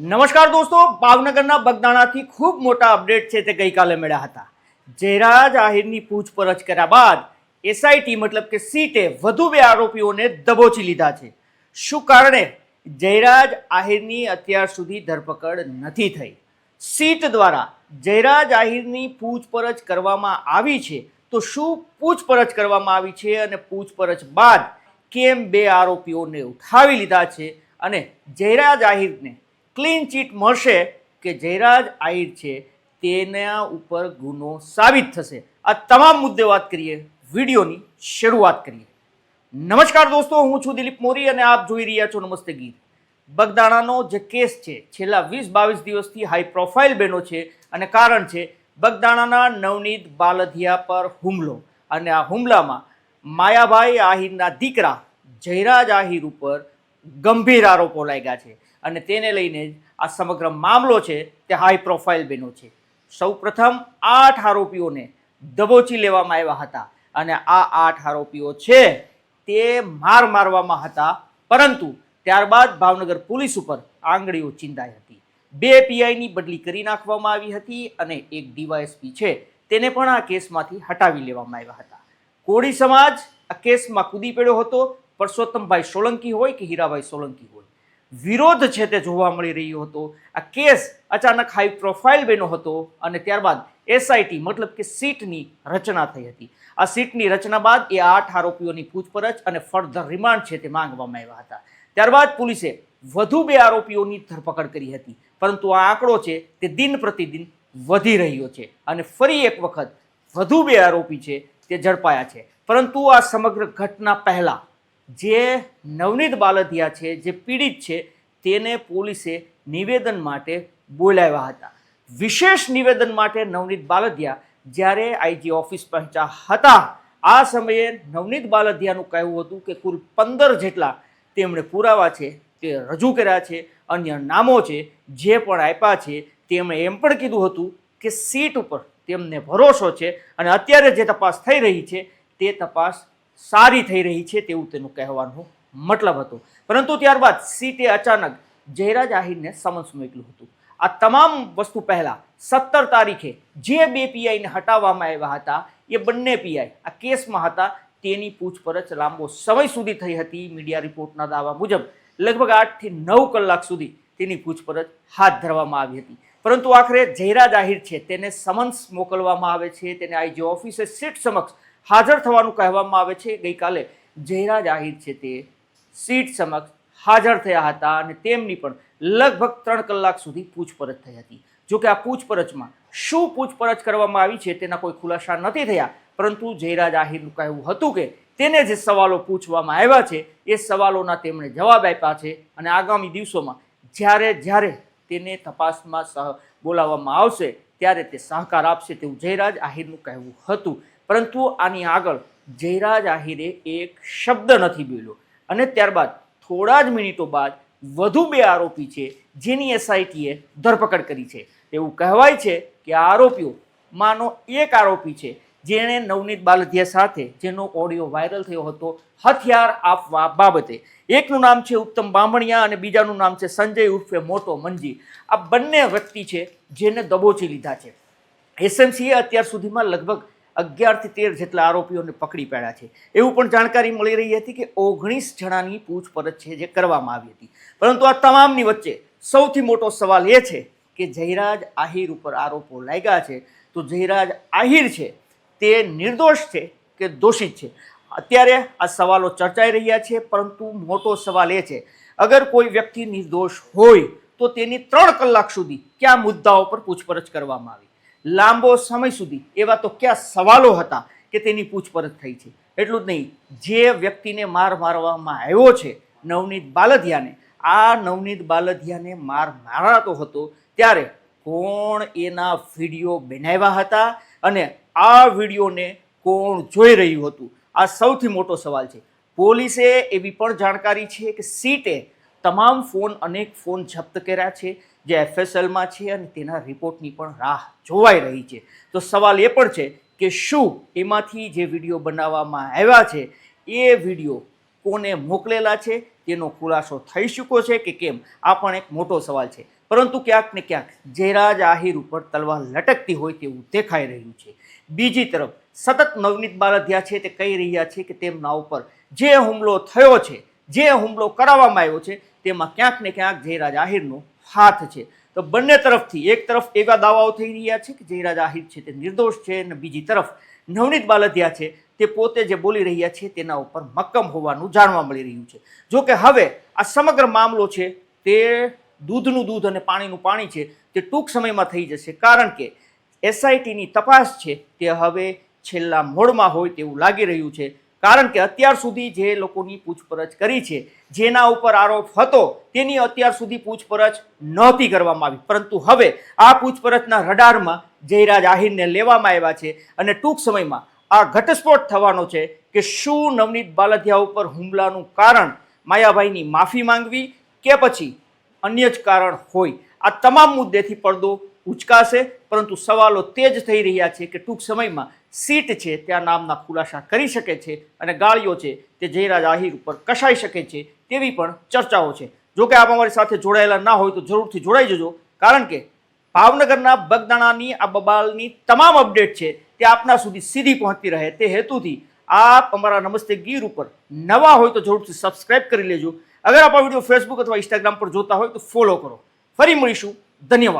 નમસ્કાર દોસ્તો, ભાવનગરના બગદાણાથી ખૂબ મોટા અપડેટ છે તે ગઈકાલે મળ્યા હતા. જયરાજ આહિરની પૂછપરછ કર્યા બાદ એસઆઈટી મતલબ કે સીટે વધુ બે આરોપીઓને દબોચી લીધા છે. શું કારણે જયરાજ આહિરની અત્યાર સુધી ધરપકડ નથી થઈ? સીટ દ્વારા જયરાજ આહિરની પૂછપરછ કરવામાં આવી છે, તો શું પૂછપરછ કરવામાં આવી છે અને પૂછપરછ બાદ કેમ બે આરોપીઓને ઉઠાવી લીધા છે અને જયરાજ આહિરને ક્લીન ચીટ મળશે કે જયરાજ આહિર છે તેના ઉપર ગુનો સાબિત થશે? આ તમામ મુદ્દે વાત કરીએ, વિડીયોની શરૂઆત કરીએ. નમસ્કાર દોસ્તો, હું છું દિલીપ મોરી અને આપ જોઈ રહ્યા છો નમસ્તે ગીર. બગદાણાનો જે કેસ છે છેલ્લા 20-22 દિવસથી હાઈ પ્રોફાઇલ બન્યો છે અને કારણ છે બગદાણાના નવનીત બાલધિયા પર હુમલો. અને આ હુમલામાં માયાભાઈ આહિરના દીકરા જયરાજ આહિર ઉપર ગંભીર આરોપો લાગ્યા છે અને તેને લઈને જ આ સમગ્ર મામલો છે તે હાઈ પ્રોફાઇલ બન્યો છે. સૌ પ્રથમ 8 આરોપીઓને દબોચી લેવામાં આવ્યા હતા અને આ 8 આરોપીઓ છે તે મારવામાં હતા, પરંતુ ત્યારબાદ ભાવનગર પોલીસ ઉપર આંગળીઓ ચીંધાઈ હતી. 2 પીઆઈની બદલી કરી નાખવામાં આવી હતી અને એક ડીવાયએસપી છે તેને પણ આ કેસમાંથી હટાવી લેવામાં આવ્યા હતા. કોળી સમાજ આ કેસમાં કૂદી પડ્યો હતો. પરસોત્તમભાઈ સોલંકી હોય કે હીરાભાઈ સોલંકી હોય, વિરોધ છે તે જોવા મળી રહ્યો હતો. આ કેસ અચાનક હાઈ પ્રોફાઇલ બન્યો હતો અને ત્યારબાદ એસઆઈટી મતલબ કે સીટની રચના થઈ હતી. આ સીટની રચના બાદ એ 8 આરોપીઓની પૂછપરછ અને ફર્ધર રિમાન્ડ છે તે માંગવામાં આવ્યા હતા. ત્યારબાદ પોલીસે વધુ 2 આરોપીઓની ધરપકડ કરી હતી, પરંતુ આ આંકડો છે તે દિન પ્રતિદિન વધી રહ્યો છે અને ફરી એક વખત વધુ 2 આરોપી છે તે ઝડપાયા છે. પરંતુ આ સમગ્ર ઘટના પહેલા જે નવનીત બાલધિયા છે, જે પીડિત છે, તેને પોલીસે નિવેદન માટે બોલાવ્યા હતા. વિશેષ નિવેદન માટે નવનીત બાલધિયા જ્યારે આઈજી ઓફિસ પહોંચ્યા હતા, આ સમયે નવનીત બાલધિયાનું કહેવું હતું કે કુલ 15 જેટલા તેમણે પુરાવા છે તે રજૂ કર્યા છે, અન્ય નામો છે જે પણ આપ્યા છે. તેમણે એમ પણ કીધું હતું કે સીટ ઉપર તેમને ભરોસો છે અને અત્યારે જે તપાસ થઈ રહી છે તે તપાસ સારી થઈ રહી છે તેવું તેનું કહેવાનો મતલબ હતો. પરંતુ ત્યારબાદ સીટે અચાનક જયરાજ આહિરને સમન્સ મોકલ્યું હતું. આ તમામ વસ્તુ પહેલા 17 તારીખે જે 2 પીઆઈને હટાવવામાં આવ્યા હતા એ બંને પીઆઈ આ કેસમાં હતા. તેની પૂછપરછ લાંબો સમય સુધી થઈ હતી. મીડિયા રિપોર્ટના દાવા મુજબ લગભગ 8 થી 9 કલાક સુધી તેની પૂછપરછ હાથ ધરવામાં આવી હતી. પરંતુ આખરે જયરાજ આહિર છે તેને સમન્સ મોકલવામાં આવે છે, તેને આઈજી ઓફિસે સીટ સમક્ષ હાજર થવાનું કહેવામાં આવે છે. ગઈકાલે જયરાજ આહિર છે તે સીટ સમક્ષ હાજર થયા હતા અને તેમની પણ લગભગ 3 કલાક સુધી પૂછપરછ થઈ હતી. જોકે આ પૂછપરછમાં શું પૂછપરછ કરવામાં આવી છે તેના કોઈ ખુલાસા નથી થયા, પરંતુ જયરાજ આહિરનું કહેવું હતું કે તેને જે સવાલો પૂછવામાં આવ્યા છે એ સવાલોના તેમણે જવાબ આપ્યા છે અને આગામી દિવસોમાં જ્યારે તેને તપાસમાં બોલાવવામાં આવશે ત્યારે તે સહકાર આપશે તેવું જયરાજ આહિરનું કહેવું હતું. પરંતુ આની આગળ જયરાજ આહિરે એક શબ્દ નથી બોલ્યો અને ત્યારબાદ થોડા જ મિનિટો બાદ વધુ 2 આરોપી છે જેની એસઆઈટીએ ધરપકડ કરી છે. એવું કહેવાય છે કે આ આરોપીઓમાંનો એક આરોપી છે જેણે નવનીત બાલધિયા સાથે જેનો ઓડિયો વાયરલ થયો હતો હથિયાર આપવા બાબતે. એકનું નામ છે ઉત્તમ બામણિયા અને બીજાનું નામ છે સંજય ઉર્ફે મોટો મંજી. આ બંને વ્યક્તિ છે જેને દબોચી લીધા છે. એસએમસીએ અત્યાર સુધીમાં લગભગ 11 થી 13 જેટલા આરોપીઓને પકડી પાડ્યા છે. એવું પણ જાણકારી મળી રહી હતી કે 19 જણાની પૂછપરછ છે જે કરવામાં આવી હતી. પરંતુ આ તમામની વચ્ચે સૌથી મોટો સવાલ એ છે કે જયરાજ આહિર ઉપર આરોપો લાગ્યા છે, તો જયરાજ આહિર છે તે નિર્દોષ છે કે દોષિત છે? અત્યારે આ સવાલો ચર્ચાઈ રહ્યા છે, પરંતુ મોટો સવાલ એ છે અગર કોઈ વ્યક્તિ નિર્દોષ હોય તો તેની 3 કલાક સુધી કયા મુદ્દાઓ પર પૂછપરછ કરવામાં આવી? લાંબો સમય સુધી એવા તો કયા સવાલો હતા કે તેની પૂછપરછ થઈ છે? એટલું જ નહીં, જે વ્યક્તિને મારવામાં આવ્યો છે નવનીત બાલધિયાને, આ નવનીત બાલધિયાને મારાતો હતો ત્યારે કોણ એના વિડીયો બનાવ્યા હતા અને આ વિડીયોને કોણ જોઈ રહ્યું હતું? આ સૌથી મોટો સવાલ છે. પોલીસે એવી પણ જાણકારી છે કે સીટે તમામ ફોન, અનેક ફોન જપ્ત કર્યા છે જે એફએસએલમાં છે અને તેના રિપોર્ટની પણ રાહ જોવાઈ રહી છે. તો સવાલ એ પણ છે કે શું એમાંથી જે વિડીયો બનાવવામાં આવ્યા છે એ વિડીયો કોને મોકલેલા છે તેનો ખુલાસો થઈ ચૂક્યો છે કે કેમ? આ પણ એક મોટો સવાલ છે. પરંતુ ક્યાંક ને ક્યાંક જયરાજ આહિર ઉપર તલવાર લટકતી હોય તેવું દેખાઈ રહ્યું છે. બીજી તરફ સતત નવનીત બાલદિયા છે તે કહી રહ્યા છે કે તેમના ઉપર જે હુમલો થયો છે, જે હુમલો કરાવવામાં આવ્યો છે, તેમાં ક્યાંક ને ક્યાંક જયરાજ આહિરનો હાથ છે. તો બંને તરફથી એક તરફ એવા દાવાઓ થઈ રહ્યા છે કે જયરાજ આહિર છે તે નિર્દોષ છે, અને બીજી તરફ નવનીત બાલદિયા છે તે પોતે જે બોલી રહ્યા છે તેના ઉપર મક્કમ હોવાનું જાણવા મળી રહ્યું છે. જો કે હવે આ સમગ્ર મામલો છે તે દૂધનું દૂધ અને પાણીનું પાણી છે તે ટૂંક સમયમાં થઈ જશે, કારણ કે એસઆઈટીની તપાસ છે તે હવે છેલ્લા મોડમાં હોય તેવું લાગી રહ્યું છે. કારણ કે અત્યાર સુધી જે લોકોની પૂછપરછ કરી છે, જેના ઉપર આરોપ હતો તેની અત્યાર સુધી પૂછપરછ નહોતી કરવામાં આવી, પરંતુ હવે આ પૂછપરછના રડારમાં જયરાજ આહિરને લેવામાં આવ્યા છે અને ટૂંક સમયમાં આ ઘટસ્ફોટ થવાનો છે કે શું નવનીત બાલદિયા ઉપર હુમલાનું કારણ માયાભાઈની માફી માંગવી કે પછી અન્ય જ કારણ હોય. આ તમામ મુદ્દેથી પડદો ઉચકાશે, પરંતુ સવાલો તે જ થઈ રહ્યા છે કે ટૂંક સમયમાં સીટ છે ત્યાં નામના ખુલાસા કરી શકે છે અને ગાળીઓ છે તે જયરાજ આહિર ઉપર કસાઈ શકે છે તેવી પણ ચર્ચાઓ છે. જો કે આપ અમારી સાથે જોડાયેલા ના હોય તો જરૂરથી જોડાઈ જજો, કારણ કે ભાવનગરના બગદાણાની આ બબાલની તમામ અપડેટ છે તે આપના સુધી સીધી પહોંચતી રહે તે હેતુથી આપ અમારા નમસ્તે ગીર ઉપર નવા હોય તો જરૂરથી સબસ્ક્રાઇબ કરી લેજો. અગર આપ આ વિડીયો ફેસબુક અથવા ઇન્સ્ટાગ્રામ પર જોતા હોય તો ફોલો કરો. ફરી મળીશું. ધન્યવાદ.